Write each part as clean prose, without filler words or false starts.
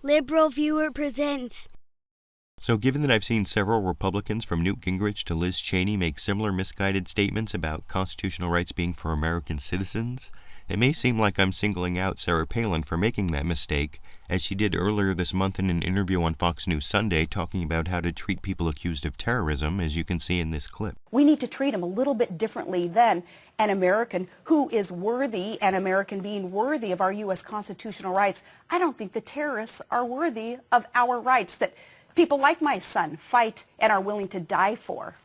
LiberalViewer presents. So given that I've seen several Republicans from Newt Gingrich to Liz Cheney make similar misguided statements about constitutional rights being for American citizens, it may seem like I'm singling out Sarah Palin for making that mistake, as she did earlier this month in an interview on Fox News Sunday talking about how to treat people accused of terrorism, as you can see in this clip. We need to treat them a little bit differently than an American who is worthy, an American being worthy of our U.S. constitutional rights. I don't think the terrorists are worthy of our rights that people like my son fight and are willing to die for.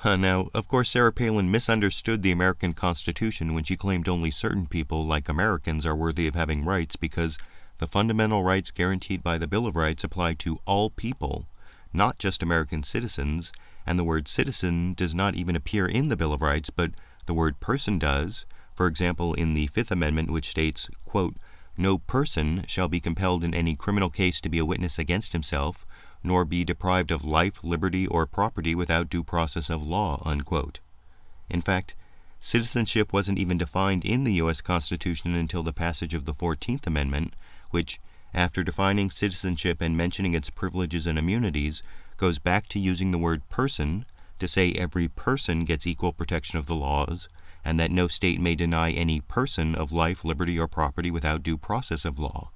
Now, of course, Sarah Palin misunderstood the American Constitution when she claimed only certain people, like Americans, are worthy of having rights because the fundamental rights guaranteed by the Bill of Rights apply to all people, not just American citizens, and the word citizen does not even appear in the Bill of Rights, but the word person does, for example, in the Fifth Amendment, which states, quote, "No person shall be compelled in any criminal case to be a witness against himself, nor be deprived of life, liberty, or property without due process of law," unquote. In fact, citizenship wasn't even defined in the U.S. Constitution until the passage of the 14th Amendment, which, after defining citizenship and mentioning its privileges and immunities, goes back to using the word person to say every person gets equal protection of the laws, and that no state may deny any person of life, liberty, or property without due process of law.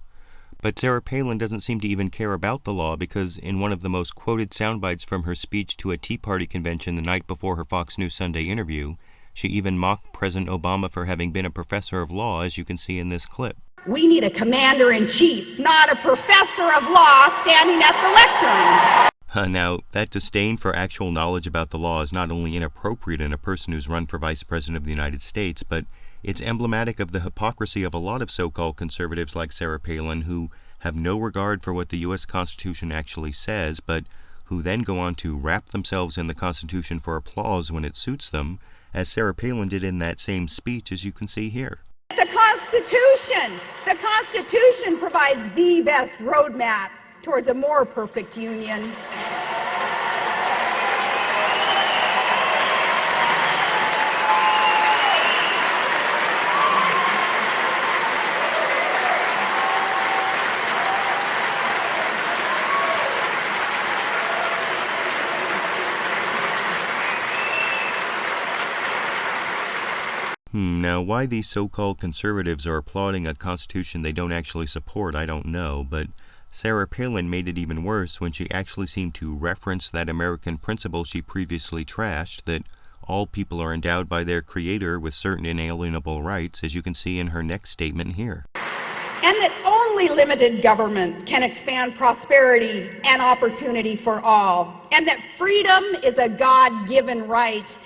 But Sarah Palin doesn't seem to even care about the law because in one of the most quoted soundbites from her speech to a Tea Party convention the night before her Fox News Sunday interview, she even mocked President Obama for having been a professor of law, as you can see in this clip. We need a commander-in-chief, not a professor of law standing at the lectern. Now, that disdain for actual knowledge about the law is not only inappropriate in a person who's run for Vice President of the United States, but it's emblematic of the hypocrisy of a lot of so-called conservatives like Sarah Palin who have no regard for what the U.S. Constitution actually says, but who then go on to wrap themselves in the Constitution for applause when it suits them, as Sarah Palin did in that same speech, as you can see here. The Constitution provides the best roadmap towards a more perfect union. Now, why these so-called conservatives are applauding a constitution they don't actually support, I don't know, but Sarah Palin made it even worse when she actually seemed to reference that American principle she previously trashed, that all people are endowed by their creator with certain inalienable rights, as you can see in her next statement here. And that only limited government can expand prosperity and opportunity for all, and that freedom is a God-given right.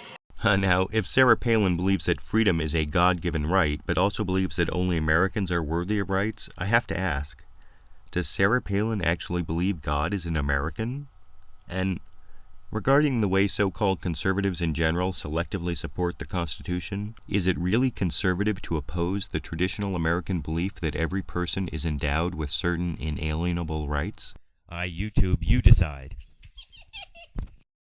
Now, if Sarah Palin believes that freedom is a God-given right, but also believes that only Americans are worthy of rights, I have to ask, does Sarah Palin actually believe God is an American? And regarding the way so-called conservatives in general selectively support the Constitution, is it really conservative to oppose the traditional American belief that every person is endowed with certain inalienable rights? YouTube, you decide.